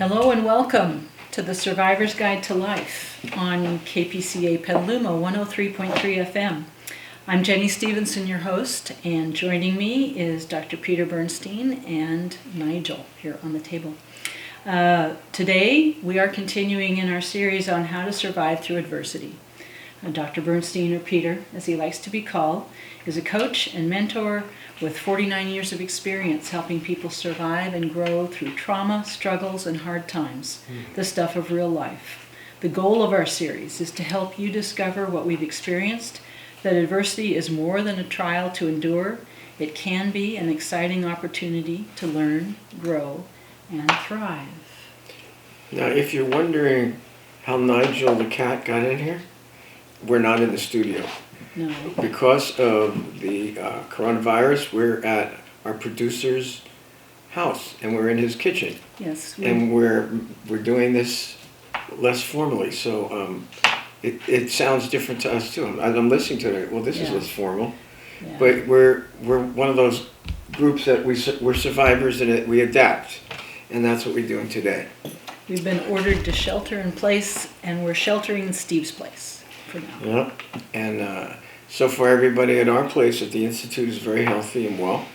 Hello and welcome to the Survivor's Guide to Life on KPCA Petaluma 103.3 FM. I'm Jenny Stevenson, your host, and joining me is Dr. Peter Bernstein and Nigel here on the table. Today we are continuing in our series on how to survive through adversity. Dr. Bernstein, or Peter, as he likes to be called, is a coach and mentor with 49 years of experience helping people survive and grow through trauma, struggles, and hard times, the stuff of real life. The goal of our series is to help you discover what we've experienced, that adversity is more than a trial to endure. It can be an exciting opportunity to learn, grow, and thrive. Now, if you're wondering how Nigel the cat got in here, we're not in the studio. No. Because of the coronavirus, we're at our producer's house, and we're in his kitchen. Yes. And we're doing this less formally, so it sounds different to us too. I'm listening to it. Well, this is less formal, but we're one of those groups that we're survivors and we adapt, and that's what we're doing today. We've been ordered to shelter in place, and we're sheltering in Steve's place. Yeah, and so far everybody at our place at the Institute is very healthy and well,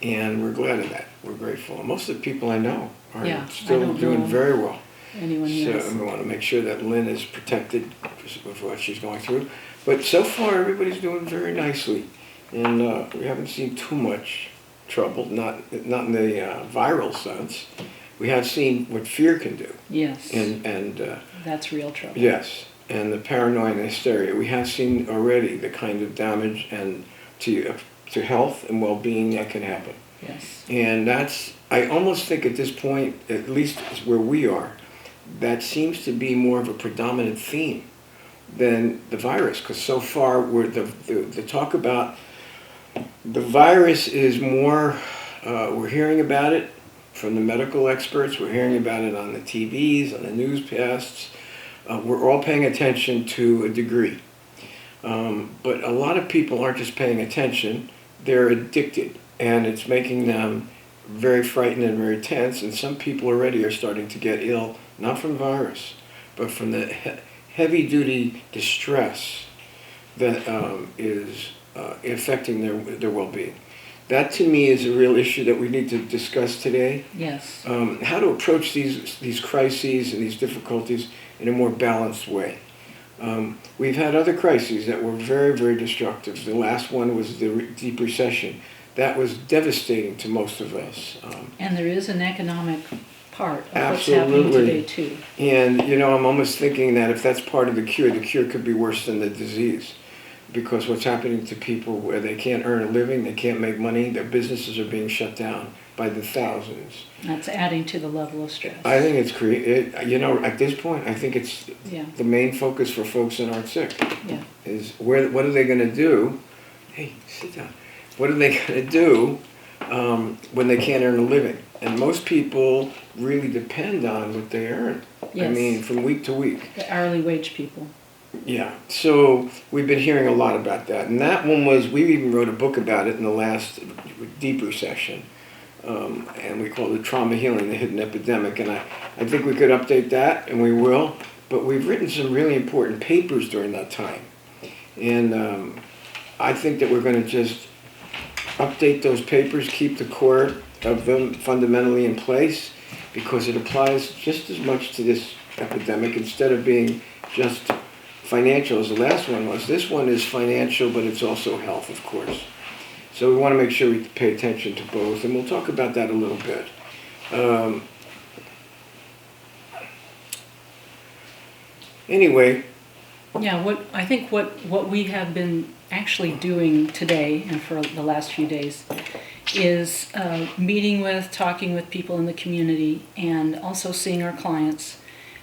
and we're glad of that. We're grateful. Most of the people I know are still doing very well. Anyone so we want to make sure that Lynn is protected with what she's going through. But so far everybody's doing very nicely, and we haven't seen too much trouble, not in the viral sense. We have seen what fear can do. Yes. And that's real trouble. Yes. And the paranoia and hysteria. We have seen already the kind of damage and to health and well-being that can happen. Yes. And I almost think at this point, at least where we are, that seems to be more of a predominant theme than the virus. Because so far, the talk about the virus is more, we're hearing about it from the medical experts, we're hearing about it on the TVs, on the newscasts. We're all paying attention to a degree. But a lot of people aren't just paying attention, they're addicted. And it's making them very frightened and very tense. And some people already are starting to get ill, not from virus, but from the heavy-duty distress that is affecting their well-being. That, to me, is a real issue that we need to discuss today. Yes. How to approach these crises and these difficulties in a more balanced way. We've had other crises that were very, very destructive. The last one was the deep recession. That was devastating to most of us. And there is an economic part of absolutely. What's happening today, too. And, I'm almost thinking that if that's part of the cure could be worse than the disease. Because what's happening to people where they can't earn a living, they can't make money, their businesses are being shut down by the thousands. That's adding to the level of stress. I think it's at this point, I think it's the main focus for folks in Art Sick. Yeah. Is what are they going to do? Hey, sit down. What are they going to do when they can't earn a living? And most people really depend on what they earn. Yes. I mean, from week to week. The hourly wage people. Yeah, so we've been hearing a lot about that. And that one we even wrote a book about it in the last deep recession. And we called it Trauma Healing, the Hidden Epidemic. And I think we could update that, and we will. But we've written some really important papers during that time. And I think that we're going to just update those papers, keep the core of them fundamentally in place, because it applies just as much to this epidemic instead of being just financial as the last one was. This one is financial, but it's also health, of course. So we want to make sure we pay attention to both, and we'll talk about that a little bit. Anyway. Yeah, what we have been actually doing today and for the last few days is talking with people in the community, and also seeing our clients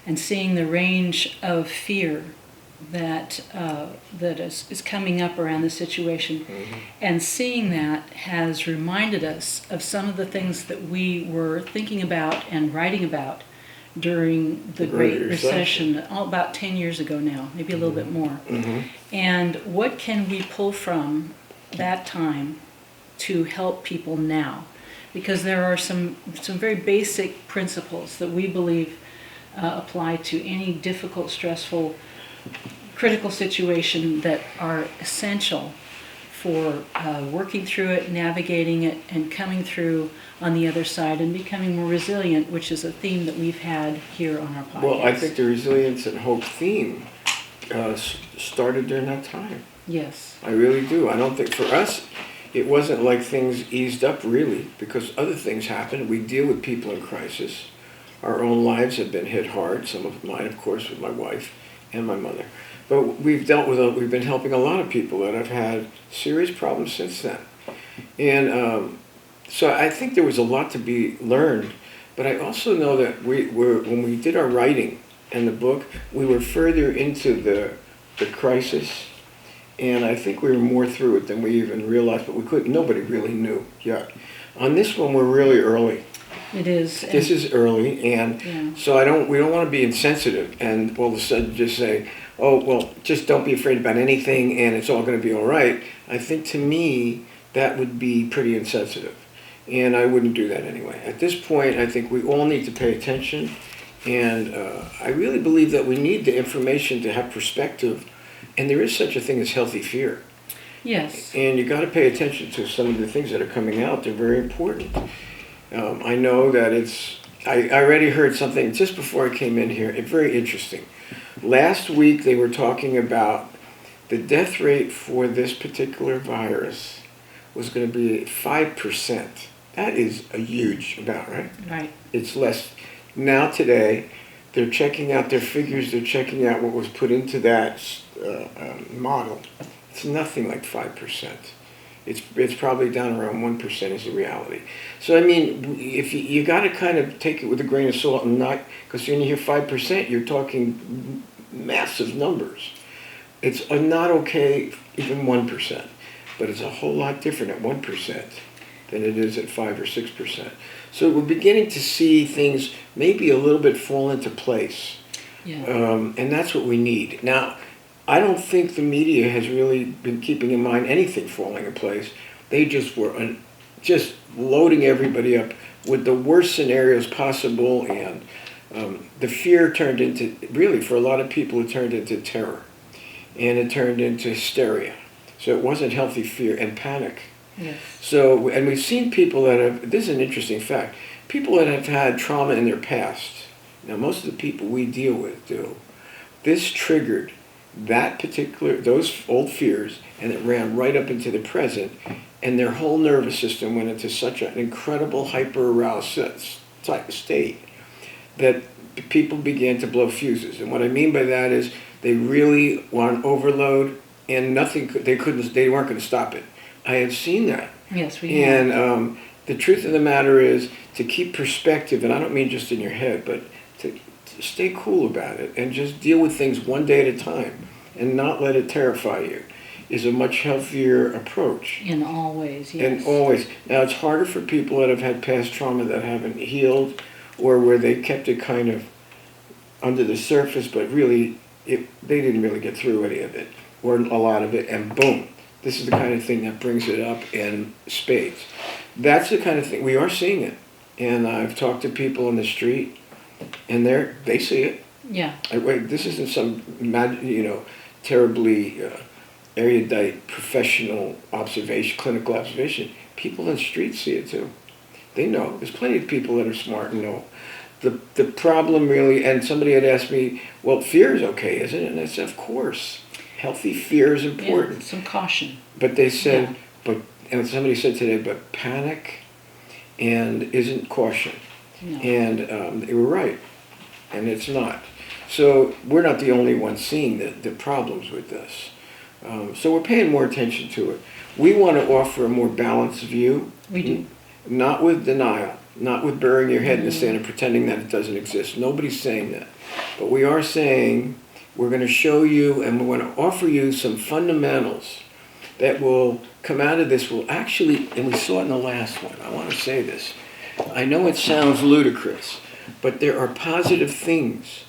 and seeing the range of fear that is coming up around the situation. Mm-hmm. And seeing that has reminded us of some of the things that we were thinking about and writing about during the Great Recession, about 10 years ago now, maybe a little bit more. Mm-hmm. And what can we pull from that time to help people now? because there are some very basic principles that we believe apply to any difficult, stressful, critical situation that are essential for working through it, navigating it, and coming through on the other side and becoming more resilient, which is a theme that we've had here on our podcast. Well, I think the resilience and hope theme started during that time. Yes. I really do. I don't think, for us, it wasn't like things eased up really, because other things happened. We deal with people in crisis. Our own lives have been hit hard, some of mine, of course, with my wife and my mother. But we've been helping a lot of people that have had serious problems since then. And so I think there was a lot to be learned, but I also know that when we did our writing and the book, we were further into the crisis, and I think we were more through it than we even realized, but nobody really knew yet. On this one, we're really early. It is. This is early, and yeah. So we don't want to be insensitive and all of a sudden just say, oh, well, just don't be afraid about anything and it's all going to be all right. I think to me, that would be pretty insensitive, and I wouldn't do that anyway. At this point, I think we all need to pay attention, and I really believe that we need the information to have perspective, and there is such a thing as healthy fear. Yes. And you got to pay attention to some of the things that are coming out. They're very important. I know that I already heard something just before I came in here. It's very interesting. Last week they were talking about the death rate for this particular virus was going to be 5%. That is a huge amount, right? Right. It's less. Now today, they're checking out their figures. They're checking out what was put into that model. It's nothing like 5%. It's probably down around 1% is the reality. So I mean, if you got to kind of take it with a grain of salt and not, because when you hear 5%, you're talking massive numbers. It's not okay even 1%, but it's a whole lot different at 1% than it is at 5 or 6%. So we're beginning to see things maybe a little bit fall into place, Yeah. and that's what we need now. I don't think the media has really been keeping in mind anything falling in place. They just were just loading everybody up with the worst scenarios possible, and the fear turned into, really for a lot of people, it turned into terror, and it turned into hysteria. So it wasn't healthy fear and panic. Yes. So, and we've seen people that have, this is an interesting fact, people that have had trauma in their past. Now most of the people we deal with do. This triggered those old fears, and it ran right up into the present, and their whole nervous system went into such an incredible hyper-aroused type of state that people began to blow fuses. And what I mean by that is they really were on overload, and they weren't going to stop it. I have seen that. Yes, we have. And the truth of the matter is to keep perspective, and I don't mean just in your head, but to stay cool about it and just deal with things one day at a time and not let it terrify you is a much healthier approach. In all ways, yes. And always. Now, it's harder for people that have had past trauma that haven't healed, or where they kept it kind of under the surface, but really they didn't really get through any of it, or a lot of it, and boom. This is the kind of thing that brings it up in spades. That's the kind of thing, we are seeing it. And I've talked to people on the street, and they see it. Yeah. This isn't some terribly erudite professional observation, clinical observation. People on the street see it too. They know. There's plenty of people that are smart and know. The problem really, and somebody had asked me, well, fear is okay, isn't it? And I said, of course. Healthy fear is important. Yeah, some caution. But they said, and somebody said today, but panic and isn't caution. No. And they were right, and it's not. So we're not the only ones seeing the problems with this. So we're paying more attention to it. We want to offer a more balanced view. We do. Not with denial, not with burying your head in the sand and pretending that it doesn't exist. Nobody's saying that. But we are saying we're going to show you, and we're going to offer you some fundamentals that will come out of this, will actually, and we saw it in the last one. I want to say this. I know it sounds ludicrous, but there are positive things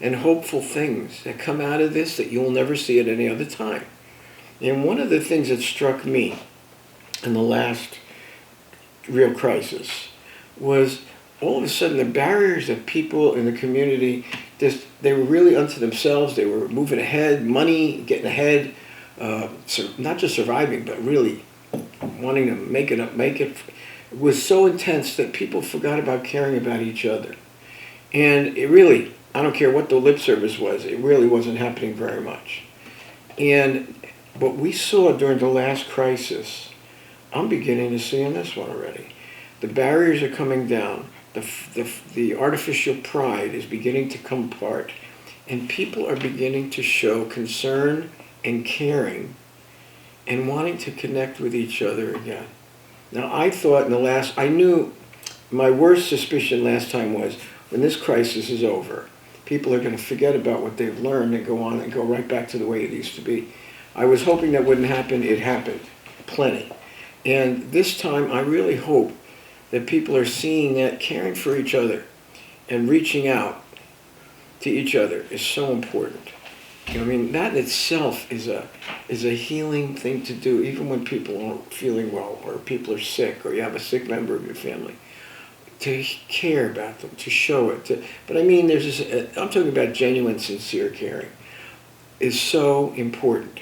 and hopeful things that come out of this that you'll never see at any other time. And one of the things that struck me in the last real crisis was all of a sudden the barriers that people in the community, they were really unto themselves. They were moving ahead, money, getting ahead, not just surviving, but really wanting to make it was so intense that people forgot about caring about each other. And it really, I don't care what the lip service was, it really wasn't happening very much. And what we saw during the last crisis, I'm beginning to see in this one already. The barriers are coming down. The artificial pride is beginning to come apart. And people are beginning to show concern and caring and wanting to connect with each other again. Now, I thought I knew my worst suspicion last time was when this crisis is over, people are going to forget about what they've learned and go on and go right back to the way it used to be. I was hoping that wouldn't happen. It happened. Plenty. And this time, I really hope that people are seeing that caring for each other and reaching out to each other is so important. I mean, that in itself is a healing thing to do, even when people aren't feeling well or people are sick or you have a sick member of your family. To care about them, to show it. But I mean, I'm talking about genuine, sincere caring is so important.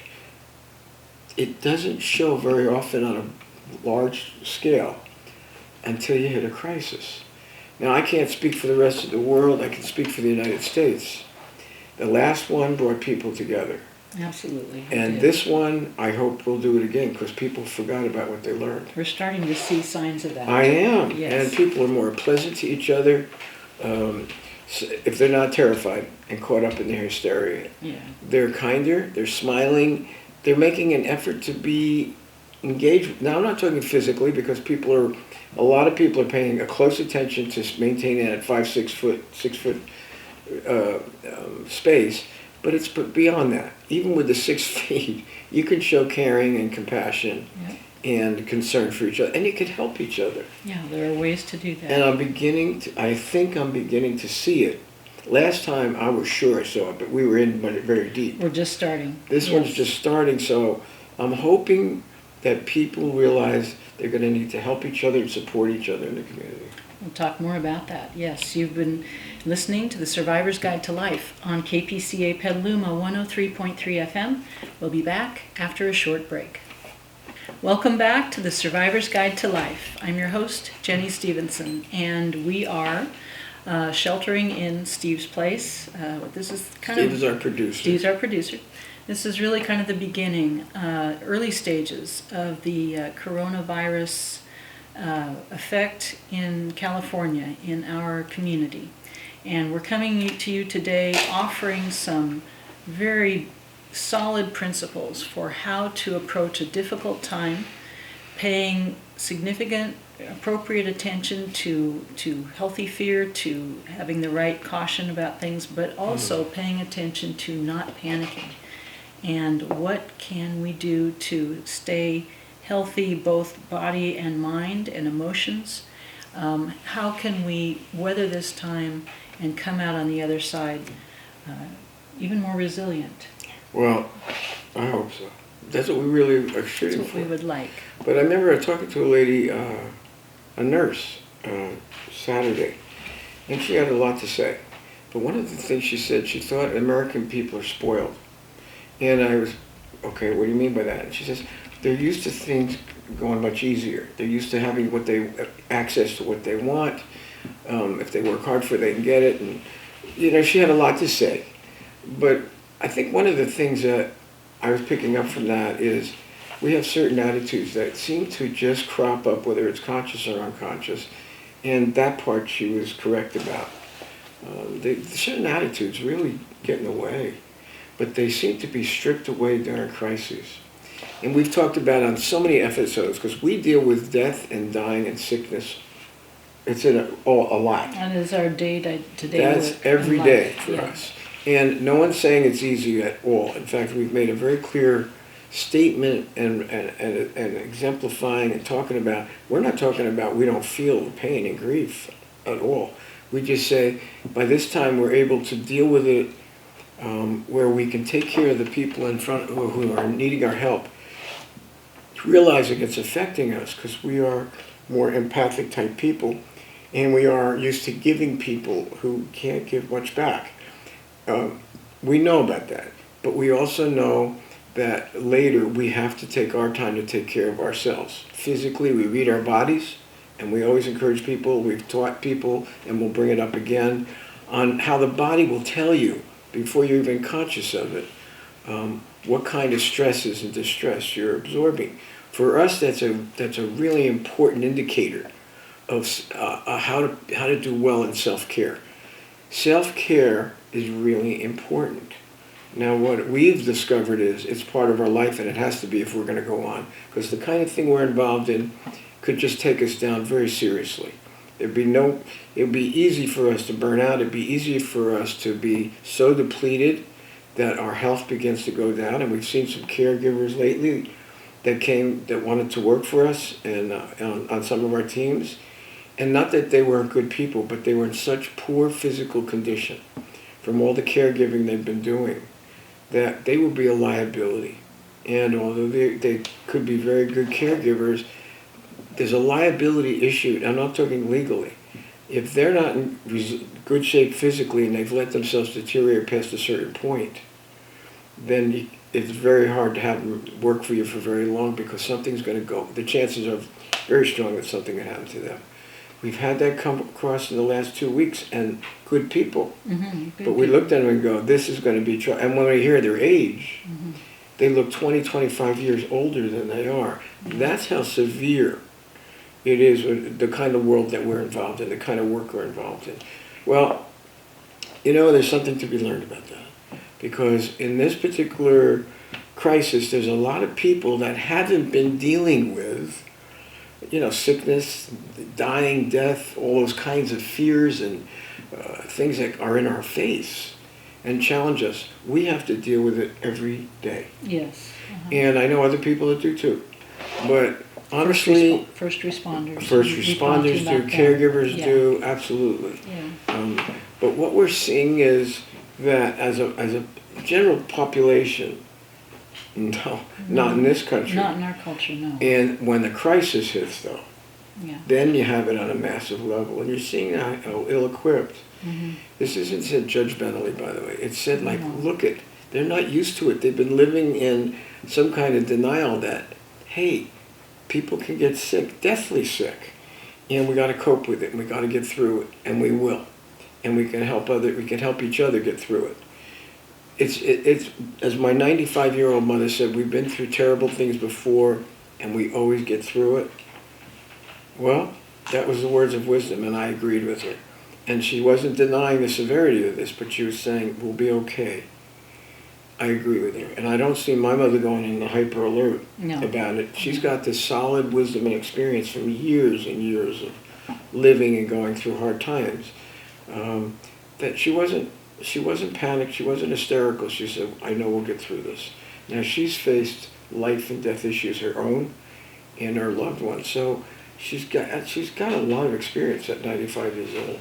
It doesn't show very often on a large scale until you hit a crisis. Now, I can't speak for the rest of the world. I can speak for the United States. The last one brought people together. Absolutely. And this one, I hope will do it again because people forgot about what they learned. We're starting to see signs of that. I am. Yes. And people are more pleasant to each other if they're not terrified and caught up in their hysteria. Yeah. They're kinder, they're smiling, they're making an effort to be engaged. Now, I'm not talking physically because a lot of people are paying a close attention to maintaining that 6 foot space. But it's beyond that. Even with the 6 feet, you can show caring and compassion and concern for each other. And you can help each other. Yeah, there are ways to do that. And I think I'm beginning to see it. Last time I was sure I saw it, but we were in very deep. We're just starting. This one's just starting, so I'm hoping that people realize they're going to need to help each other and support each other in the community. We'll talk more about that. Yes, you've been listening to the Survivor's Guide to Life on KPCA Petaluma 103.3 FM. We'll be back after a short break. Welcome back to the Survivor's Guide to Life. I'm your host, Jenny Stevenson, and we are sheltering in Steve's place. Steve is our producer. Steve's our producer. This is really kind of the beginning, early stages of the coronavirus effect in California, in our community. And we're coming to you today offering some very solid principles for how to approach a difficult time, paying significant, appropriate attention to healthy fear, to having the right caution about things, but also paying attention to not panicking. And what can we do to stay healthy, both body and mind and emotions? How can we weather this time and come out on the other side even more resilient? Well, I hope so. That's what we really are shooting That's what for. we would like. But I remember talking to a lady, a nurse, Saturday, and she had a lot to say. But one of the things she said, she thought American people are spoiled. And I was, okay, what do you mean by that? And she says, they're used to things going much easier. They're used to having access to what they want. If they work hard for it, they can get it. And, she had a lot to say. But I think one of the things that I was picking up from that is we have certain attitudes that seem to just crop up, whether it's conscious or unconscious. And that part she was correct about. Certain attitudes really get in the way. But they seem to be stripped away during crises. And we've talked about on so many episodes, because we deal with death and dying and sickness. It's a lot. That is our day-to-day That's work every in day life. for Yeah. us. And no one's saying it's easy at all. In fact, we've made a very clear statement and exemplifying and talking about, we're not talking about we don't feel the pain and grief at all. We just say, by this time we're able to deal with it where we can take care of the people in front who are needing our help, realizing it's affecting us because we are more empathic type people, and we are used to giving people who can't give much back. We know about that, but we also know that later we have to take our time to take care of ourselves. Physically, we read our bodies, and we always encourage people, we've taught people, and we'll bring it up again, on how the body will tell you, before you're even conscious of it, what kind of stresses and distress you're absorbing. For us, that's a really important indicator of how to do well in self-care. Self-care is really important. Now, what we've discovered is it's part of our life, and it has to be if we're going to go on, because the kind of thing we're involved in could just take us down very seriously. It'd be easy for us to burn out. It'd be easy for us to be so depleted that our health begins to go down. And we've seen some caregivers lately that wanted to work for us and on some of our teams. And not that they weren't good people, but they were in such poor physical condition from all the caregiving they've been doing that they would be a liability. And although they could be very good caregivers, there's a liability issue. I'm not talking legally. If they're not in good shape physically and they've let themselves deteriorate past a certain point, then it's very hard to have them work for you for very long, because something's going to go. The chances are very strong that something could happen to them. We've had that come across in the last 2 weeks, and good people. But we looked at them and go, this is going to be trouble. And when we hear their age, they look 20, 25 years older than they are. That's how severe it is with the kind of world that we're involved in, the kind of work we're involved in. Well, there's something to be learned about that. Because in this particular crisis, there's a lot of people that haven't been dealing with, sickness, dying, death, all those kinds of fears and things that are in our face and challenge us. We have to deal with it every day. Yes. And I know other people that do too. But honestly, first responders do, caregivers do, absolutely. Yeah. But what we're seeing is that as a general population, no, not in this country. Not in our culture, no. And when the crisis hits, though, yeah. then you have it on a massive level, and you're seeing how ill-equipped. This isn't said judgmentally, by the way. It's said like, look at, they're not used to it. They've been living in some kind of denial that, hey, people can get sick, deathly sick, and we got to cope with it, and we got to get through it, and we will, and we can help each other get through it. It's as my 95-year-old mother said, we've been through terrible things before, and we always get through it. Well, that was the words of wisdom, and I agreed with her. And she wasn't denying the severity of this, but she was saying, we'll be okay. I agree with her. And I don't see my mother going into hyper alert about it. She's got this solid wisdom and experience from years and years of living and going through hard times. That she wasn't panicked, she wasn't hysterical. She said, I know we'll get through this. Now she's faced life and death issues, her own and her loved ones. So she's got a lot of experience at 95 years old.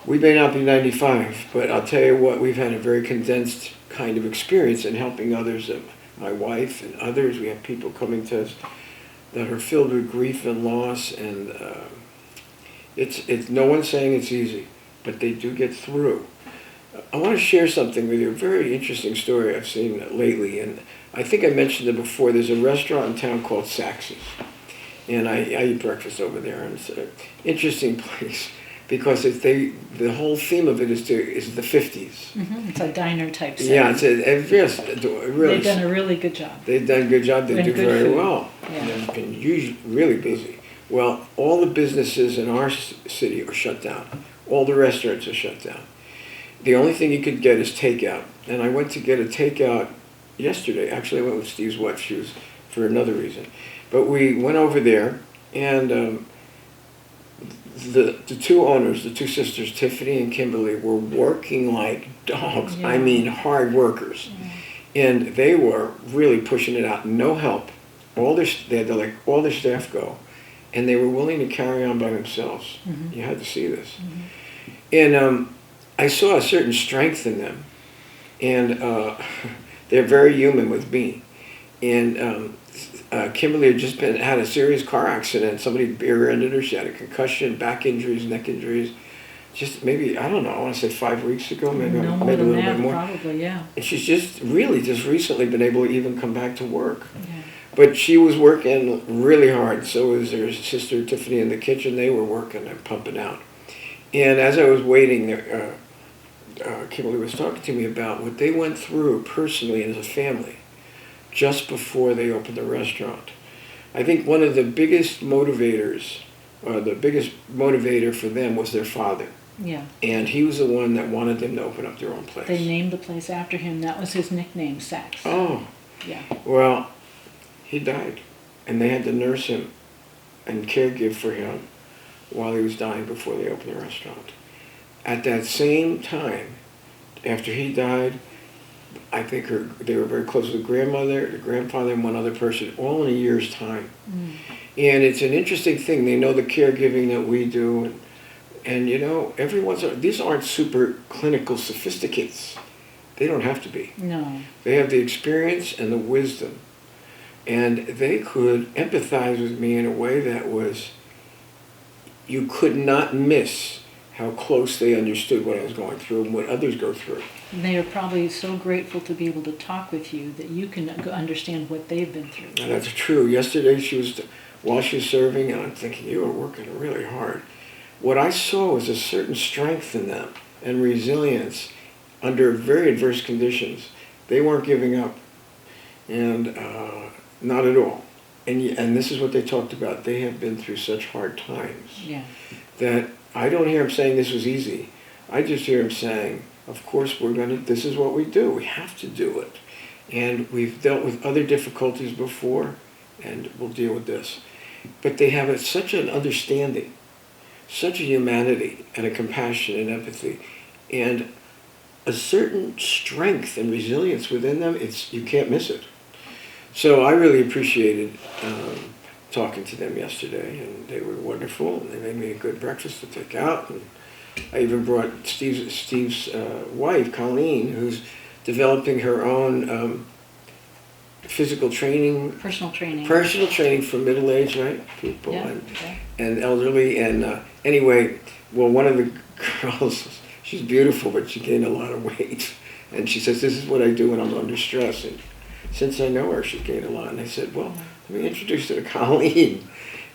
We may not be 95, but I'll tell you what, we've had a very condensed kind of experience in helping others. My wife and others, we have people coming to us that are filled with grief and loss, and it's no one's saying it's easy, but they do get through. I want to share something with you, a very interesting story I've seen lately, and I think I mentioned it before. There's a restaurant in town called Sax's, and I eat breakfast over there, and it's an interesting place because the whole theme of it is the 50s. It's a diner type setting. Yeah, really. They've done a really good job. They've done a good job. They do very food. well. Yeah. And they've been usually really busy. Well, all the businesses in our city are shut down. All the restaurants are shut down. The only thing you could get is takeout. And I went to get a takeout yesterday. Actually, I went with Steve's wife. She was for another reason. But we went over there, and the two owners, the two sisters, Tiffany and Kimberly, were working like dogs. Yeah. I mean, hard workers. Yeah. And they were really pushing it out. No help. They had to let all their staff go. And they were willing to carry on by themselves. You had to see this. And I saw a certain strength in them. And they're very human with me. And Kimberly had just had a serious car accident. Somebody rear-ended her. She had a concussion, back injuries, neck injuries. Just maybe, I don't know, I want to say 5 weeks ago, maybe No more maybe a than little that, bit more. probably, yeah. And she's just recently been able to even come back to work. Yeah. But she was working really hard. So was her sister Tiffany in the kitchen. They were working and pumping out. And as I was waiting, Kimberly was talking to me about what they went through personally as a family just before they opened the restaurant. I think one of the biggest motivators, or the biggest motivator for them was their father. Yeah. And he was the one that wanted them to open up their own place. They named the place after him. That was his nickname, Sachs. Oh. Yeah. Well, he died. And they had to nurse him and caregive for him while he was dying before they opened the restaurant. At that same time, after he died, I think they were very close to the grandmother, the grandfather, and one other person, all in a year's time. Mm. And it's an interesting thing. They know the caregiving that we do. And you know, these aren't super clinical sophisticates. They don't have to be. No. They have the experience and the wisdom. And they could empathize with me in a way that was, you could not miss how close they understood what I was going through and what others go through. And they are probably so grateful to be able to talk with you that you can understand what they've been through. And that's true. Yesterday while she was serving, and I'm thinking, you are working really hard. What I saw was a certain strength in them and resilience under very adverse conditions. They weren't giving up, and not at all. And this is what they talked about. They have been through such hard times that I don't hear them saying this was easy. I just hear them saying, of course this is what we do. We have to do it. And we've dealt with other difficulties before, and we'll deal with this. But they have such an understanding, such a humanity and a compassion and empathy, and a certain strength and resilience within them. You can't miss it. So I really appreciated talking to them yesterday, and they were wonderful, and they made me a good breakfast to take out. And I even brought Steve's wife, Colleen, who's developing her own physical training. Personal training. Personal training for middle-aged, right, people and elderly. And anyway, well, one of the girls, she's beautiful, but she gained a lot of weight. And she says, this is what I do when I'm under stress. And since I know her, she gained a lot. And I said, well, let me introduce her to Colleen.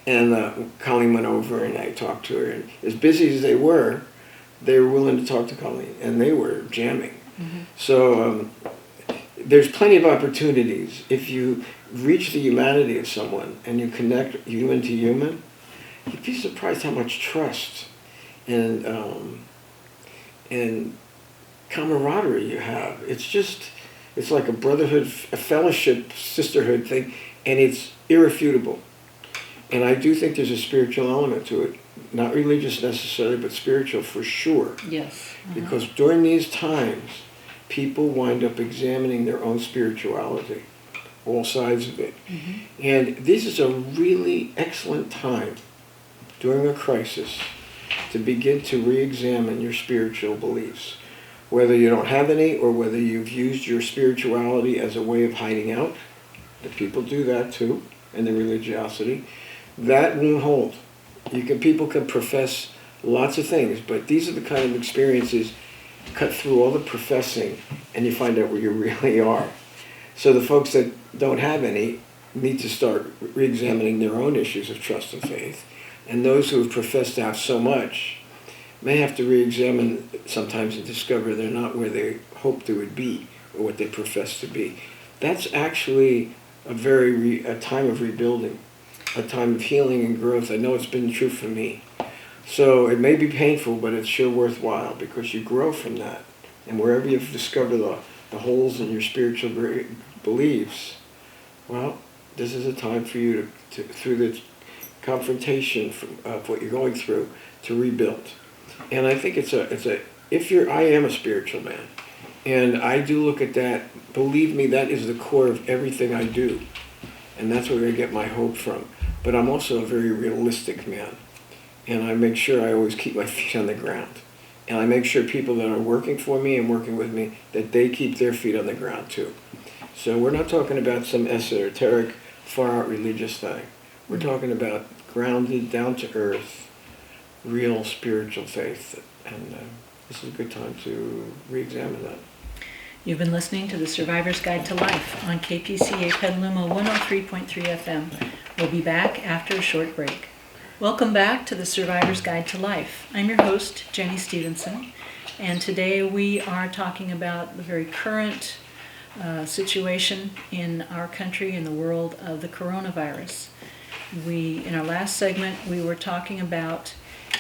And Colleen went over, and I talked to her. And as busy as they were willing to talk to Colleen, and they were jamming. Mm-hmm. So there's plenty of opportunities. If you reach the humanity of someone and you connect human to human, you'd be surprised how much trust and camaraderie you have. It's like a brotherhood, a fellowship, sisterhood thing, and it's irrefutable. And I do think there's a spiritual element to it. Not religious necessarily, but spiritual for sure. Yes. Because during these times, people wind up examining their own spirituality, all sides of it. Mm-hmm. And this is a really excellent time during a crisis to begin to re-examine your spiritual beliefs. Whether you don't have any, or whether you've used your spirituality as a way of hiding out. The people do that too, and the religiosity. That won't hold. People can profess lots of things, but these are the kind of experiences cut through all the professing, and you find out where you really are. So the folks that don't have any need to start re-examining their own issues of trust and faith, and those who have professed to have so much may have to re-examine sometimes and discover they're not where they hoped they would be or what they profess to be. That's actually a time of rebuilding, a time of healing and growth. I know it's been true for me. So it may be painful, but it's sure worthwhile because you grow from that. And wherever you've discovered the holes in your spiritual beliefs, well, this is a time for you to through the confrontation of what you're going through, to rebuild. And I think I am a spiritual man, and I do look at that. Believe me, that is the core of everything I do, and that's where I get my hope from. But I'm also a very realistic man, and I make sure I always keep my feet on the ground, and I make sure people that are working for me and working with me, that they keep their feet on the ground too. So we're not talking about some esoteric far out religious thing. We're talking about grounded, down to earth, real spiritual faith, and this is a good time to re-examine that. You've been listening to the Survivor's Guide to Life on KPCA Petaluma 103.3 FM. We'll be back after a short break. Welcome back to the Survivor's Guide to Life. I'm your host, Jenny Stevenson, and today we are talking about the very current situation in our country and the world of the coronavirus. In our last segment, we were talking about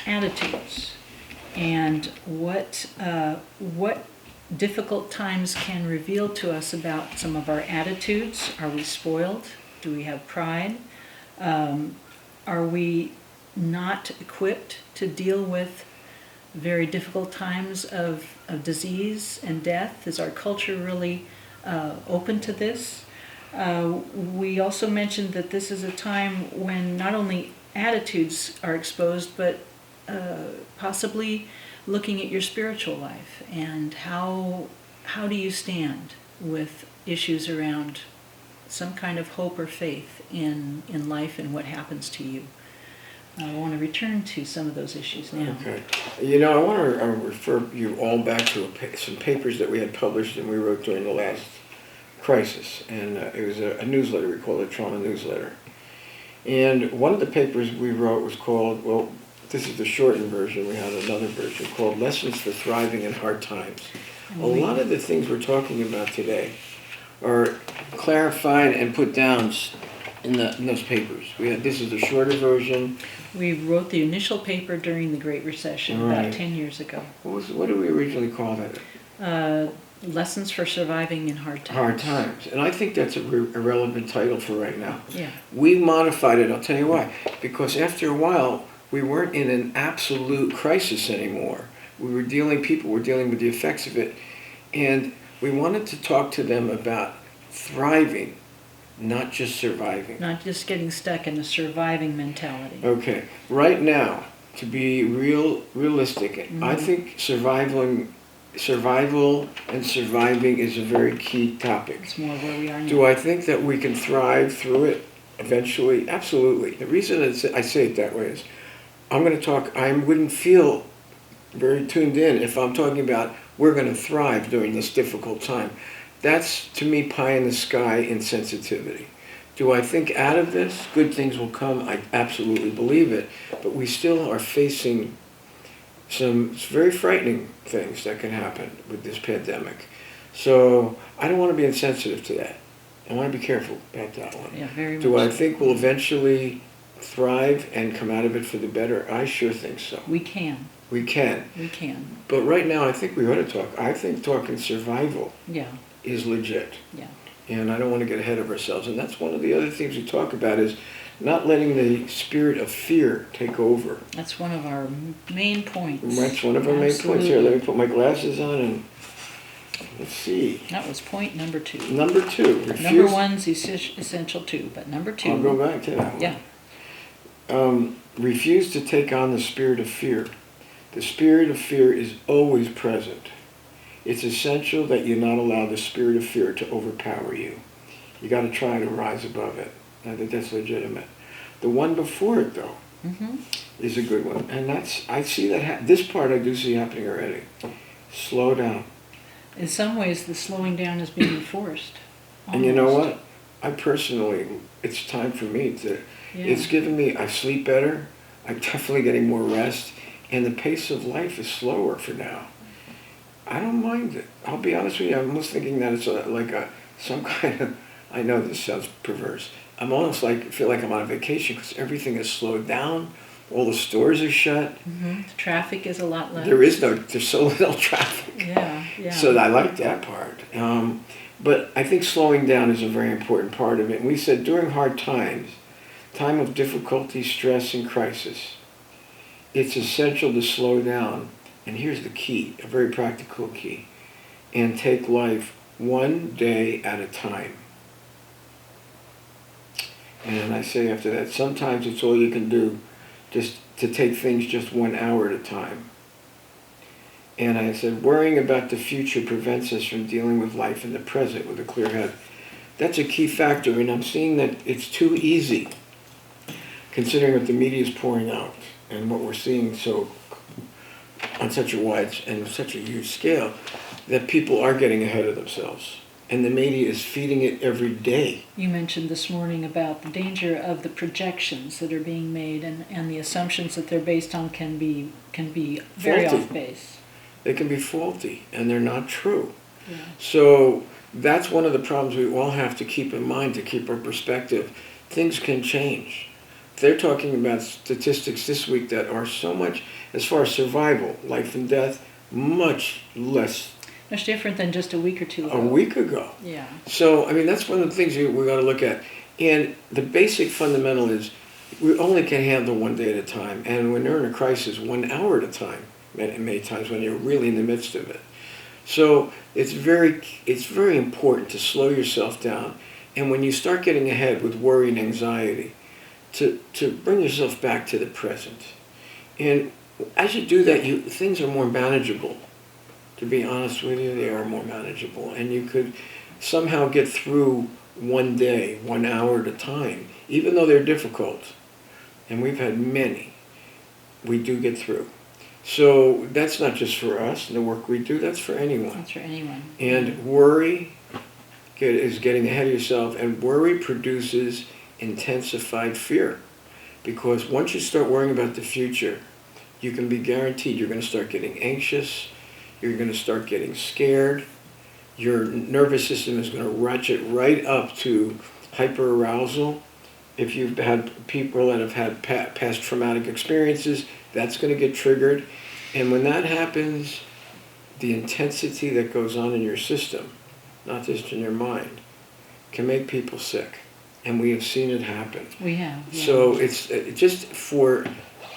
attitudes and what difficult times can reveal to us about some of our attitudes. Are we spoiled? Do we have pride? Are we not equipped to deal with very difficult times of disease and death? Is our culture really open to this? We also mentioned that this is a time when not only attitudes are exposed, but possibly looking at your spiritual life and how do you stand with issues around some kind of hope or faith in life and what happens to you. I want to return to some of those issues now. Okay. You know, I want to refer you all back to some papers that we had published and we wrote during the last crisis. And it was a newsletter, we called it a trauma newsletter. And one of the papers we wrote was called, well, this is the shortened version, we had another version called Lessons for Thriving in Hard Times. A lot of the things we're talking about today are clarified and put down in those papers. This is the shorter version. We wrote the initial paper during the Great Recession about 10 years ago. What did we originally call that? Lessons for Surviving in Hard Times. Hard Times. And I think that's a relevant title for right now. Yeah. We modified it, I'll tell you why. Because after a while, we weren't in an absolute crisis anymore. People were dealing with the effects of it. And we wanted to talk to them about thriving, not just surviving. Not just getting stuck in a surviving mentality. Okay. Right now, to be realistic, I think survival and surviving is a very key topic. It's more where we are now. Do I think that we can thrive through it eventually? Absolutely. The reason I say it that way is I wouldn't feel very tuned in if I'm talking about we're going to thrive during this difficult time. That's, to me, pie in the sky insensitivity. Do I think out of this good things will come? I absolutely believe it. But we still are facing some very frightening things that can happen with this pandemic. So I don't want to be insensitive to that. I want to be careful about that one. Yeah, very much. Do I think we'll eventually thrive and come out of it for the better? I sure think so. We can. We can. We can. But right now, I think we ought to talk. I think talking survival is legit. Yeah. And I don't want to get ahead of ourselves. And that's one of the other things we talk about is not letting the spirit of fear take over. That's one of our main points. That's one of our main points. Here, let me put my glasses on and let's see. That was point number 2. Number 2. Number 1's essential too, but number 2. I'll go back to that one. Yeah. Refuse to take on the spirit of fear. The spirit of fear is always present. It's essential that you not allow the spirit of fear to overpower you. You got to try to rise above it. I think that's legitimate. The one before it, though, is a good one. And I see that, this part I do see happening already. Slow down. In some ways, the slowing down is being forced. And you know what? I personally, it's time for me it's given me, I sleep better, I'm definitely getting more rest, and the pace of life is slower for now. I don't mind it. I'll be honest with you, I'm almost thinking that it's some kind of, I know this sounds perverse, I'm almost feel like I'm on vacation because everything is slowed down, all the stores are shut. The traffic is a lot less. There's so little traffic. Yeah. So I like that part. But I think slowing down is a very important part of it. And we said during hard times, time of difficulty, stress, and crisis, it's essential to slow down. And here's the key, a very practical key, and take life one day at a time. And I say after that, sometimes it's all you can do, just to take things just 1 hour at a time. And I said, worrying about the future prevents us from dealing with life in the present with a clear head. that's a key factor, and I'm seeing that it's too easy, considering what the media is pouring out and what we're seeing on such a wide and such a huge scale, that people are getting ahead of themselves. And the media is feeding it every day. You mentioned this morning about the danger of the projections that are being made, and the assumptions that they're based on can be very Faulty. off base. They can be faulty, and they're not true. Yeah. So that's one of the problems we all have to keep in mind to keep our perspective. Things can change. They're talking about statistics this week that are so much, as far as survival, life and death, much less Much different than just a week or two ago. a week ago. Yeah. So, I mean, that's one of the things we got to look at. And the basic fundamental is we only can handle one day at a time. And when you're in a crisis, 1 hour at a time, many times when you're really in the midst of it. So it's very important to slow yourself down. And when you start getting ahead with worry and anxiety, to bring yourself back to the present. And as you do that, things are more manageable. To be honest with you, they are more manageable. And you could somehow get through one day, 1 hour at a time, even though they're difficult. And we've had many. We do get through. So that's not just for us and the work we do, that's for anyone. That's for anyone. And worry is getting ahead of yourself, and worry produces intensified fear. Because once you start worrying about the future, you can be guaranteed you're going to start getting anxious, you're going to start getting scared, your nervous system is going to ratchet right up to hyperarousal. If you've had people that have had past traumatic experiences, that's going to get triggered. And when that happens, the intensity that goes on in your system, not just in your mind, can make people sick. And we have seen it happen. We have. Yeah. So it's just for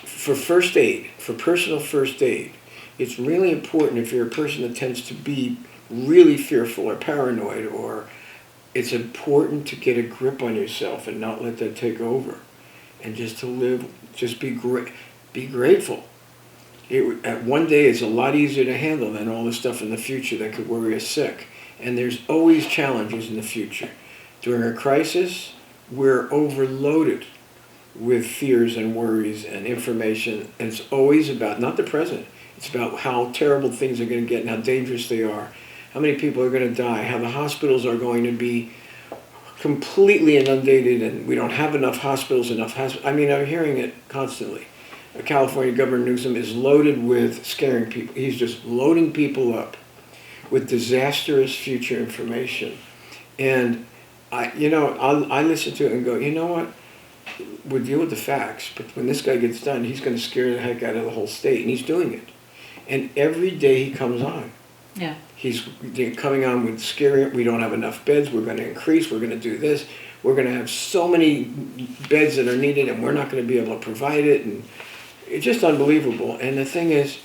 first aid, for personal first aid, it's really important if you're a person that tends to be really fearful or paranoid, or it's important to get a grip on yourself and not let that take over. And just to live, just be grateful. One day is a lot easier to handle than all the stuff in the future that could worry us sick. And there's always challenges in the future. During a crisis, we're overloaded with fears and worries and information. And it's always about, not the present, it's about how terrible things are going to get and how dangerous they are. How many people are going to die, how the hospitals are going to be completely inundated, and we don't have enough hospitals, I mean, I'm hearing it constantly. California Governor Newsom is loaded with scaring people. He's just loading people up with disastrous future information. And I listen to it and go, you know what? We'll deal with the facts, but when this guy gets done, he's going to scare the heck out of the whole state, and he's doing it. And every day he comes on, Yeah. he's coming on with scary, we don't have enough beds, we're going to increase, we're going to do this, we're going to have so many beds that are needed, and we're not going to be able to provide it, and it's just unbelievable. And the thing is,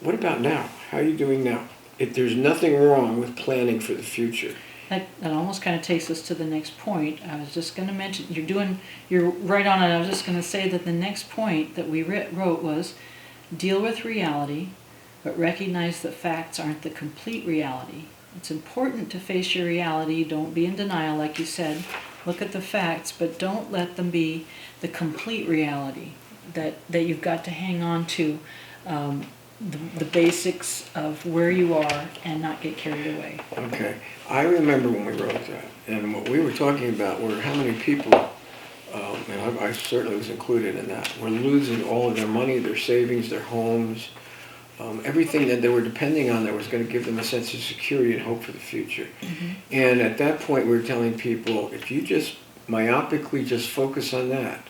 what about now? How are you doing now? There's nothing wrong with planning for the future. That almost kind of takes us to the next point. I was just going to mention, you're right on it. I was just going to say that the next point that we wrote was, deal with reality, but recognize that facts aren't the complete reality. It's important to face your reality. Don't be in denial, like you said. Look at the facts, but don't let them be the complete reality. That you've got to hang on to the basics of where you are and not get carried away. Okay. I remember when we wrote that, and what we were talking about were how many people, and I certainly was included in that, were losing all of their money, their savings, their homes, everything that they were depending on that was going to give them a sense of security and hope for the future. Mm-hmm. And at that point, we were telling people, if you just myopically just focus on that,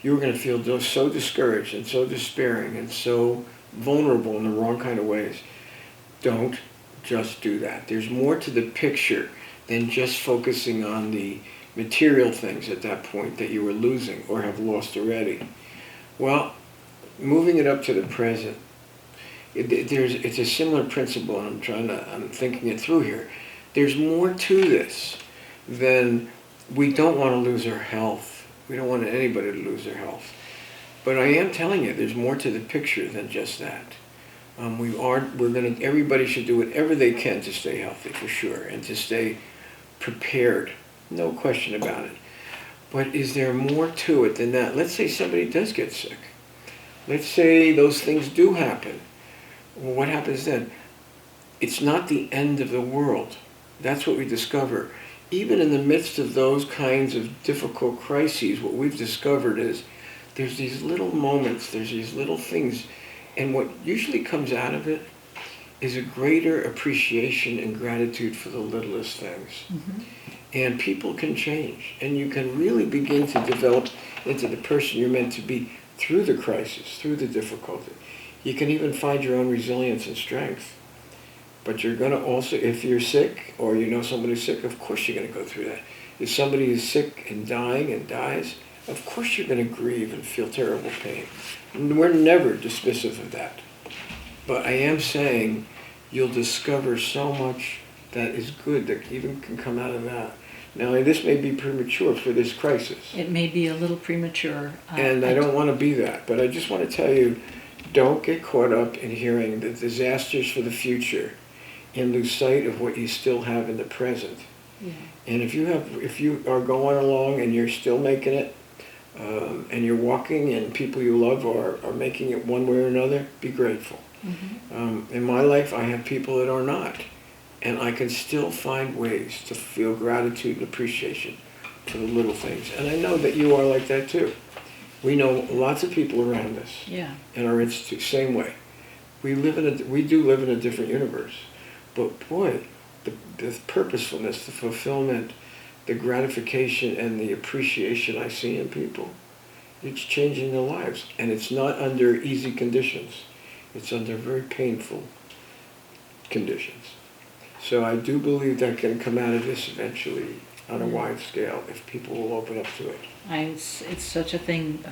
you were going to feel so discouraged and so despairing and so vulnerable in the wrong kind of ways. Don't just do that. There's more to the picture than just focusing on the material things at that point that you were losing or have lost already. Well, moving it up to the present, it's a similar principle, and I'm thinking it through here. There's more to this than we don't want to lose our health. We don't want anybody to lose their health. But I am telling you, there's more to the picture than just that. Everybody should do whatever they can to stay healthy, for sure, and to stay prepared, no question about it. But is there more to it than that? Let's say somebody does get sick. Let's say those things do happen. Well, what happens then? It's not the end of the world. That's what we discover. Even in the midst of those kinds of difficult crises, what we've discovered is there's these little moments, there's these little things, and what usually comes out of it is a greater appreciation and gratitude for the littlest things. Mm-hmm. And people can change, and you can really begin to develop into the person you're meant to be through the crisis, through the difficulty. You can even find your own resilience and strength. But you're going to also, if you're sick or you know somebody's sick, of course you're going to go through that. If somebody is sick and dying and dies, of course you're going to grieve and feel terrible pain. And we're never dismissive of that. But I am saying you'll discover so much that is good that even can come out of that. Now, this may be premature for this crisis. It may be a little premature. And I don't want to be that, but I just want to tell you, don't get caught up in hearing the disasters for the future and lose sight of what you still have in the present. Yeah. And if you are going along and you're still making it, and you're walking and people you love are making it one way or another, be grateful. Mm-hmm. In my life, I have people that are not. And I can still find ways to feel gratitude and appreciation for the little things. And I know that you are like that too. We know lots of people around us. Yeah. In our institute, same way. We do live in a different universe. But boy, the purposefulness, the fulfillment, the gratification, and the appreciation I see in people, it's changing their lives. And it's not under easy conditions. It's under very painful conditions. So I do believe that can come out of this eventually on a wide scale if people will open up to it. It's such a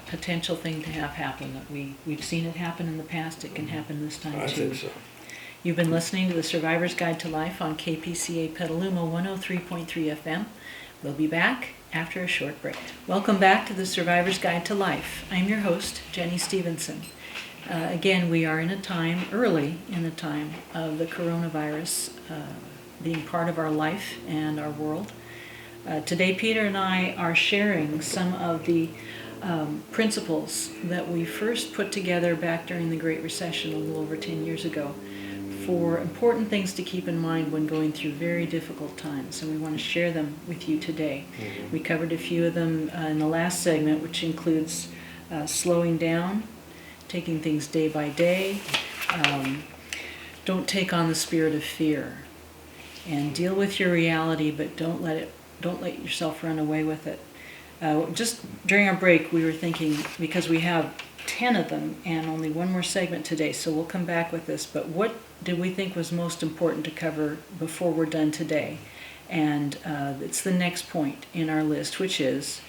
potential thing to have happen. That we've seen it happen in the past. It can happen this time too. I think so. You've been listening to the Survivor's Guide to Life on KPCA Petaluma 103.3 FM. We'll be back after a short break. Welcome back to the Survivor's Guide to Life. I'm your host, Jenny Stevenson. Again, we are early in the time of the coronavirus being part of our life and our world. Today, Peter and I are sharing some of the principles that we first put together back during the Great Recession a little over 10 years ago for important things to keep in mind when going through very difficult times, and we want to share them with you today. Mm-hmm. We covered a few of them in the last segment, which includes slowing down, taking things day by day, don't take on the spirit of fear, and deal with your reality, but don't let yourself run away with it. Just during our break, we were thinking, because we have 10 of them and only one more segment today, so we'll come back with this, but what did we think was most important to cover before we're done today? And it's the next point in our list, which is,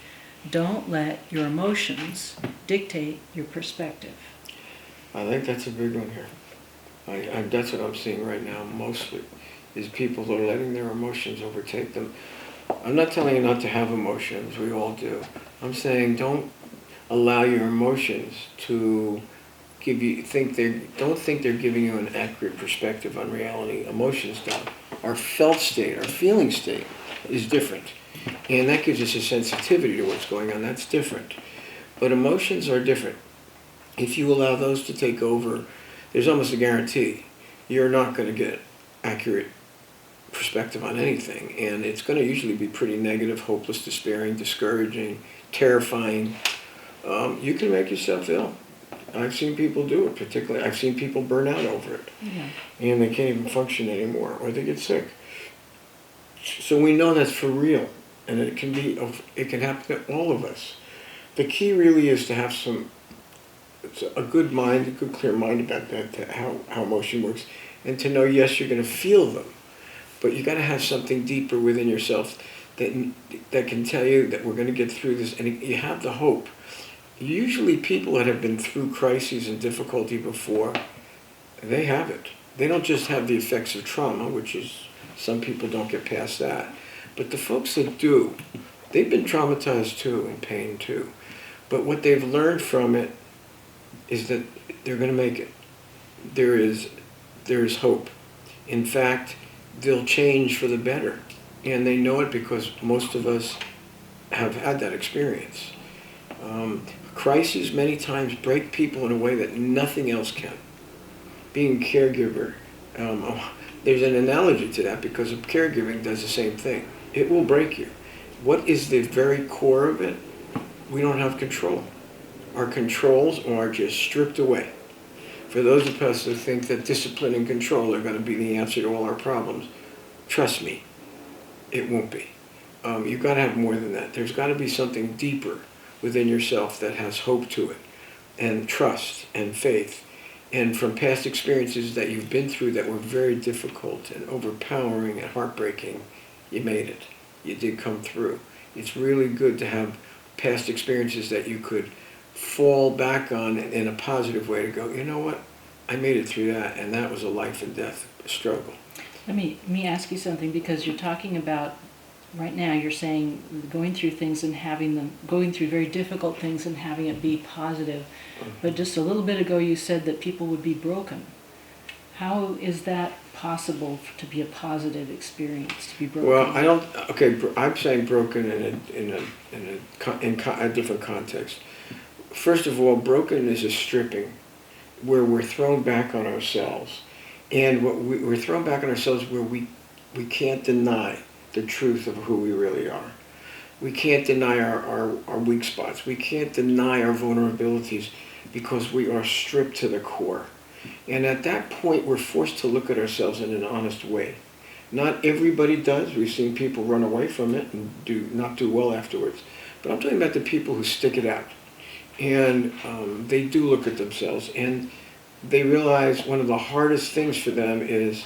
don't let your emotions dictate your perspective. I think that's a big one here. That's what I'm seeing right now mostly, is people are letting their emotions overtake them. I'm not telling you not to have emotions, we all do. I'm saying don't allow your emotions to don't think they're giving you an accurate perspective on reality. Emotions don't. Our felt state, our feeling state is different. And that gives us a sensitivity to what's going on. That's different. But emotions are different. If you allow those to take over, there's almost a guarantee you're not going to get accurate perspective on anything. And it's going to usually be pretty negative, hopeless, despairing, discouraging, terrifying. You can make yourself ill. I've seen people do it, particularly. I've seen people burn out over it. Yeah. And they can't even function anymore, or they get sick. So we know that's for real. And it can happen to all of us. The key really is to have a good mind, a good clear mind about that, how emotion works, and to know, yes, you're going to feel them, but you got to have something deeper within yourself that can tell you that we're going to get through this, and you have the hope. Usually people that have been through crises and difficulty before, they have it. They don't just have the effects of trauma, which is, some people don't get past that. But the folks that do, they've been traumatized too, in pain too. But what they've learned from it is that they're going to make it. There is hope. In fact, they'll change for the better And they know it because most of us have had that experience. Crises many times break people in a way that nothing else can. Being a caregiver, there's an analogy to that because caregiving does the same thing. It will break you. What is the very core of it? We don't have control. Our controls are just stripped away. For those of us who think that discipline and control are going to be the answer to all our problems, trust me, it won't be. You've got to have more than that. There's got to be something deeper within yourself that has hope to it, and trust and faith. And from past experiences that you've been through that were very difficult and overpowering and heartbreaking, you made it. You did come through. It's really good to have past experiences that you could fall back on in a positive way to go, you know what, I made it through that, and that was a life and death struggle. Let me ask you something, because you're talking about, right now you're saying going through things and having them, going through very difficult things and having it be positive. But just a little bit ago you said that people would be broken. How is that possible to be a positive experience, to be broken? Well, I'm saying broken in a different context. First of all, broken is a stripping where we're thrown back on ourselves. And we're thrown back on ourselves where we can't deny the truth of who we really are. We can't deny our weak spots. We can't deny our vulnerabilities because we are stripped to the core. And at that point, we're forced to look at ourselves in an honest way. Not everybody does. We've seen people run away from it and not do well afterwards. But I'm talking about the people who stick it out. And they do look at themselves, and they realize one of the hardest things for them is,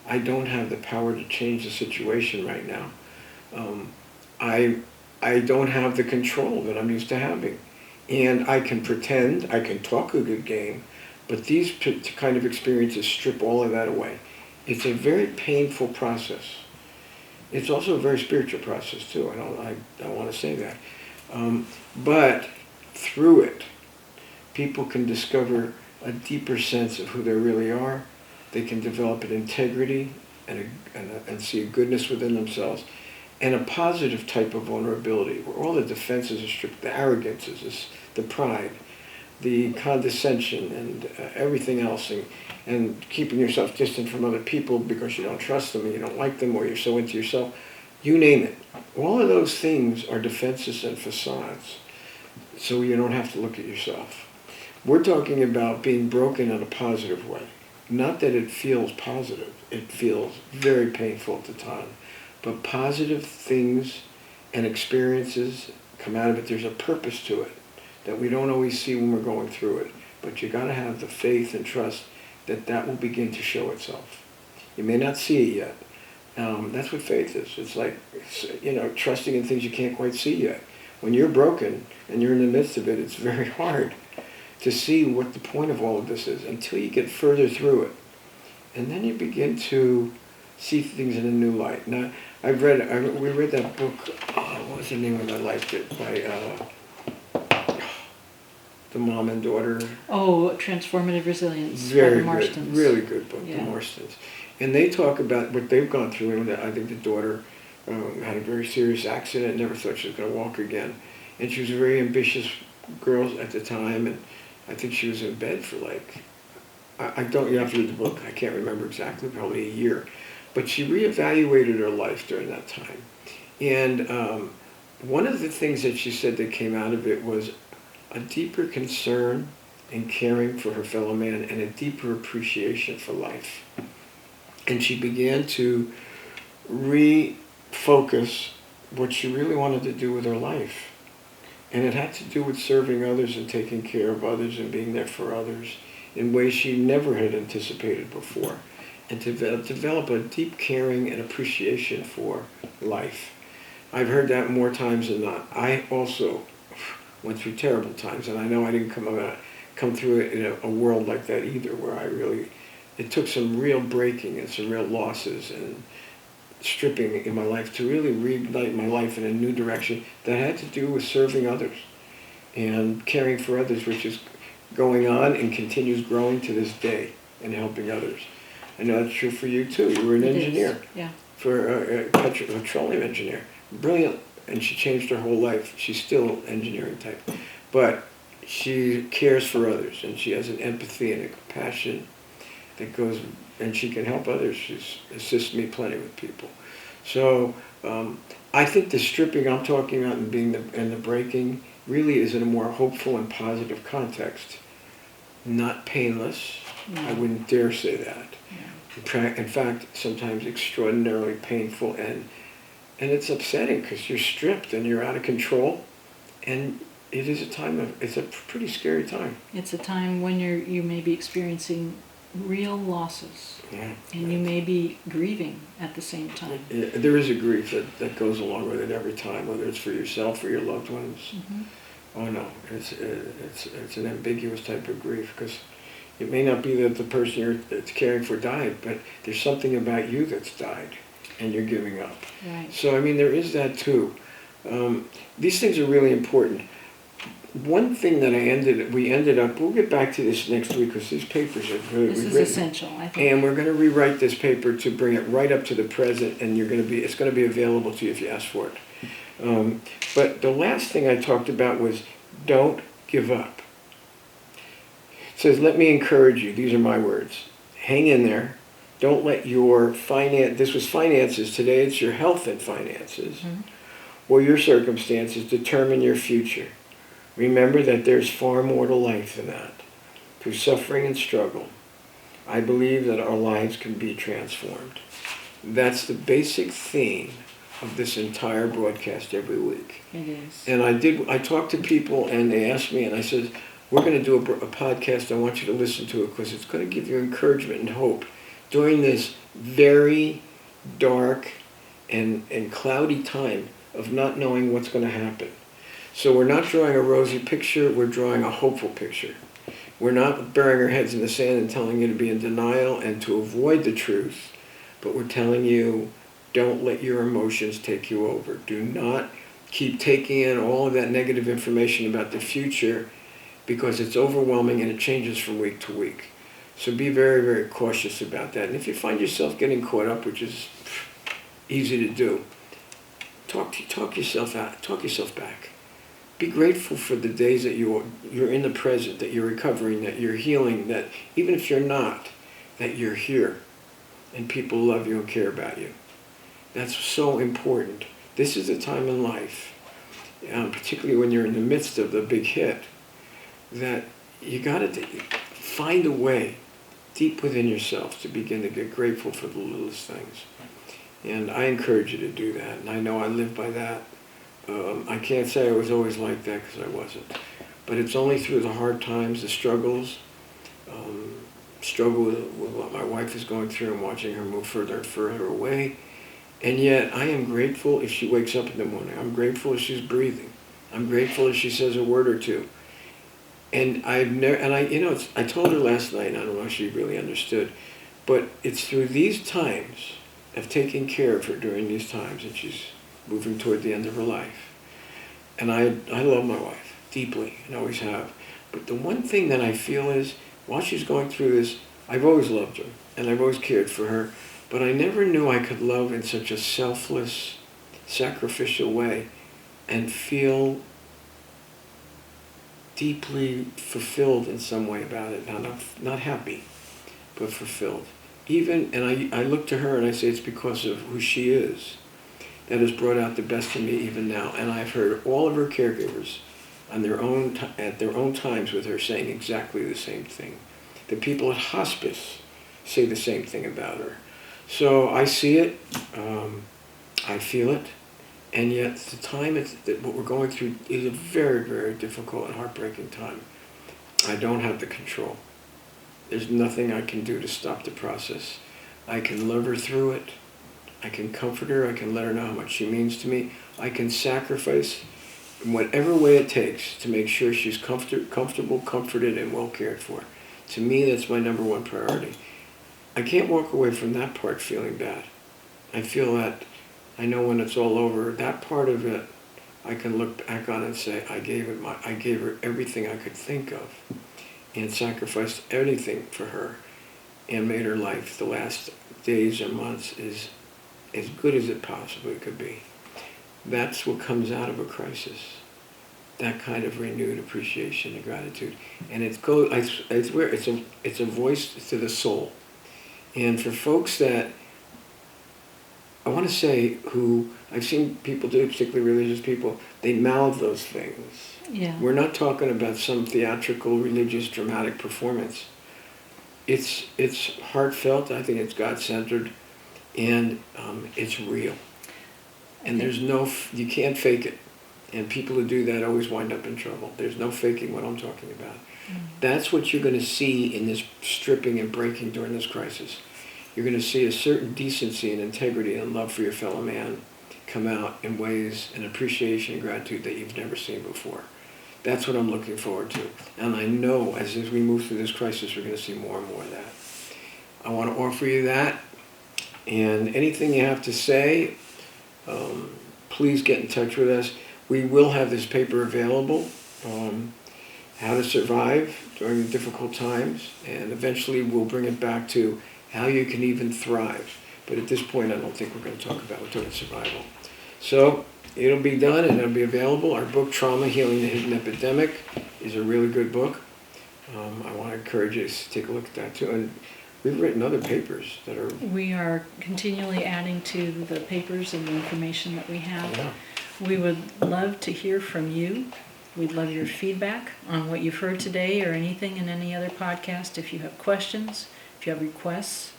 I don't have the power to change the situation right now. I don't have the control that I'm used to having. And I can pretend, I can talk a good game, but these kind of experiences strip all of that away. It's a very painful process. It's also a very spiritual process too. I want to say that. But through it, people can discover a deeper sense of who they really are. They can develop an integrity and see a goodness within themselves, and a positive type of vulnerability where all the defenses are stripped, the arrogance, the pride, the condescension, and everything else, and keeping yourself distant from other people because you don't trust them and you don't like them, or you're so into yourself. You name it. All of those things are defenses and facades, so you don't have to look at yourself. We're talking about being broken in a positive way. Not that it feels positive. It feels very painful at the time. But positive things and experiences come out of it. There's a purpose to it that we don't always see when we're going through it. But you got to have the faith and trust that will begin to show itself. You may not see it yet. That's what faith is. It's like, trusting in things you can't quite see yet. When you're broken and you're in the midst of it, it's very hard to see what the point of all of this is until you get further through it. And then you begin to see things in a new light. Now, we read that book, what was the name of it? I liked it, by the mom and daughter. Oh, Transformative Resilience. Very by the good, Marstons. really good book, Yeah. the Marstons. And they talk about what they've gone through, and I think the daughter had a very serious accident, never thought she was going to walk again. And she was a very ambitious girl at the time, and I think she was in bed for you have to read the book, I can't remember exactly, probably a year. But she reevaluated her life during that time. And one of the things that she said that came out of it was a deeper concern and caring for her fellow man and a deeper appreciation for life. And she began to refocus what she really wanted to do with her life. And it had to do with serving others and taking care of others and being there for others in ways she never had anticipated before. And to develop a deep caring and appreciation for life. I've heard that more times than not. I also went through terrible times, and I know I didn't come through it in a world like that either, where it took some real breaking and some real losses and stripping in my life to really reignite my life in a new direction that had to do with serving others and caring for others, which is going on and continues growing to this day, and helping others. I know that's true for you too. You were an engineer. Yeah. for a petroleum engineer. Brilliant, and she changed her whole life. She's still engineering type, but she cares for others, and she has an empathy and a compassion that goes, and she can help others. She's assisted me plenty with people. So I think the stripping I'm talking about and the breaking really is in a more hopeful and positive context, not painless. No. I wouldn't dare say that. No. In fact, sometimes extraordinarily painful, and it's upsetting because you're stripped and you're out of control, and it's a pretty scary time. It's a time when you may be experiencing real losses, Yeah. and you may be grieving at the same time. Yeah, there is a grief that goes along with it every time, whether it's for yourself or your loved ones. Mm-hmm. Oh no, it's an ambiguous type of grief, because it may not be that the person that's caring for died, but there's something about you that's died, and you're giving up. Right. So I mean, there is that too. These things are really important. One thing that we ended up, we'll get back to this next week, because these papers are really This is written. essential, I think. And we're going to rewrite this paper to bring it right up to the present, and it's going to be available to you if you ask for it. But the last thing I talked about was don't give up. It says, let me encourage you. These are my words. Hang in there. Don't let your this was finances. Today it's your health and finances, Mm-hmm. or your circumstances determine your future. Remember that there's far more to life than that. Through suffering and struggle, I believe that our lives can be transformed. That's the basic theme of this entire broadcast every week. It is. And I talked to people, and they asked me, and I said, we're going to do a podcast. I want you to listen to it, because it's going to give you encouragement and hope during this very dark and cloudy time of not knowing what's going to happen. So we're not drawing a rosy picture, we're drawing a hopeful picture. We're not burying our heads in the sand and telling you to be in denial and to avoid the truth, but we're telling you, don't let your emotions take you over. Do not keep taking in all of that negative information about the future, because it's overwhelming and it changes from week to week. So be very, very cautious about that. And if you find yourself getting caught up, which is easy to do, talk yourself back. Be grateful for the days that you're in the present, that you're recovering, that you're healing, that even if you're not, that you're here and people love you and care about you. That's so important. This is a time in life, particularly when you're in the midst of the big hit, that you got to find a way deep within yourself to begin to get grateful for the littlest things. And I encourage you to do that, and I know I live by that. I can't say I was always like that, because I wasn't. But it's only through the hard times, the struggles, struggle with what my wife is going through and watching her move further and further away. And yet I am grateful if she wakes up in the morning. I'm grateful if she's breathing. I'm grateful if she says a word or two. And I told her last night, and I don't know if she really understood, but it's through these times of taking care of her during these times that she's moving toward the end of her life. And I love my wife deeply, and always have. But the one thing that I feel is, while she's going through this, I've always loved her, and I've always cared for her, but I never knew I could love in such a selfless, sacrificial way and feel deeply fulfilled in some way about it. Not happy, but fulfilled. And I look to her and I say, it's because of who she is that has brought out the best in me even now. And I've heard all of her caregivers at their own times with her saying exactly the same thing. The people at hospice say the same thing about her. So I see it, I feel it, and yet the time that what we're going through is a very, very difficult and heartbreaking time. I don't have the control. There's nothing I can do to stop the process. I can love her through it. I can comfort her. I can let her know how much she means to me. I can sacrifice in whatever way it takes to make sure she's comfortable, comforted, and well cared for. To me, that's my number one priority. I can't walk away from that part feeling bad. I feel that I know when it's all over, that part of it, I can look back on and say, I gave her everything I could think of, and sacrificed anything for her, and made her life the last days or months is as good as it possibly could be. That's what comes out of a crisis. That kind of renewed appreciation and gratitude. And it's a voice to the soul. And for folks that, I want to say, who I've seen people do, particularly religious people, they mouth those things. Yeah. We're not talking about some theatrical, religious, dramatic performance. It's heartfelt. I think it's God-centered, and it's real. And there's you can't fake it. And people who do that always wind up in trouble. There's no faking what I'm talking about. That's what you're going to see in this stripping and breaking during this crisis. You're going to see a certain decency and integrity and love for your fellow man come out in ways and appreciation and gratitude that you've never seen before. That's what I'm looking forward to. And I know as we move through this crisis, we're going to see more and more of that. I want to offer you that. And anything you have to say, please get in touch with us. We will have this paper available, How to Survive During the Difficult Times, and eventually we'll bring it back to how you can even thrive. But at this point, I don't think we're going to talk about, we're talking survival. So it'll be done and it'll be available. Our book, Trauma, Healing the Hidden Epidemic, is a really good book. I want to encourage you to take a look at that too. And we've written other papers that are... We are continually adding to the papers and the information that we have. Yeah. We would love to hear from you. We'd love your feedback on what you've heard today or anything in any other podcast. If you have questions, if you have requests,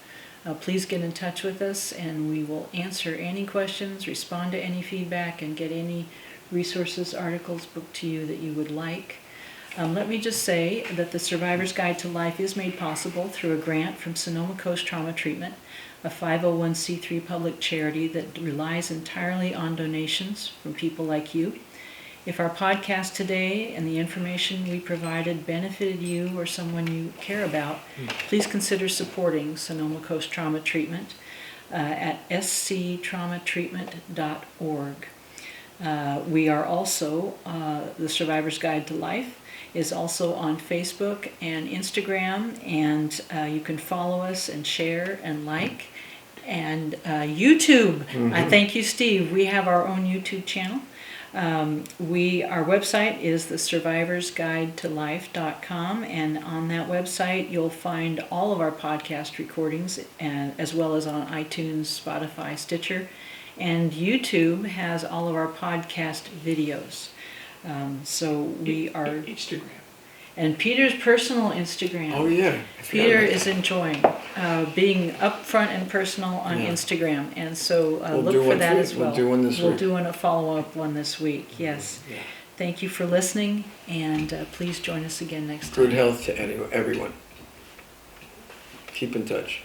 please get in touch with us and we will answer any questions, respond to any feedback, and get any resources, articles, book to you that you would like. Let me just say that the Survivor's Guide to Life is made possible through a grant from Sonoma Coast Trauma Treatment, a 501c3 public charity that relies entirely on donations from people like you. If our podcast today and the information we provided benefited you or someone you care about, please consider supporting Sonoma Coast Trauma Treatment at sctraumatreatment.org. We are also, the Survivor's Guide to Life is also on Facebook and Instagram, and you can follow us and share and like. And YouTube, I thank you, Steve. We have our own YouTube channel. Our website is thesurvivorsguidetolife.com, and on that website you'll find all of our podcast recordings, and as well as on iTunes, Spotify, Stitcher, and YouTube has all of our podcast videos. So we are... Instagram. And Peter's personal Instagram. Oh yeah. Peter is enjoying being upfront and personal on Instagram, and so look for that as well. We'll do one this week. We'll do a follow-up one this week, yes. Yeah. Thank you for listening, and please join us again next time. Good health to everyone. Keep in touch.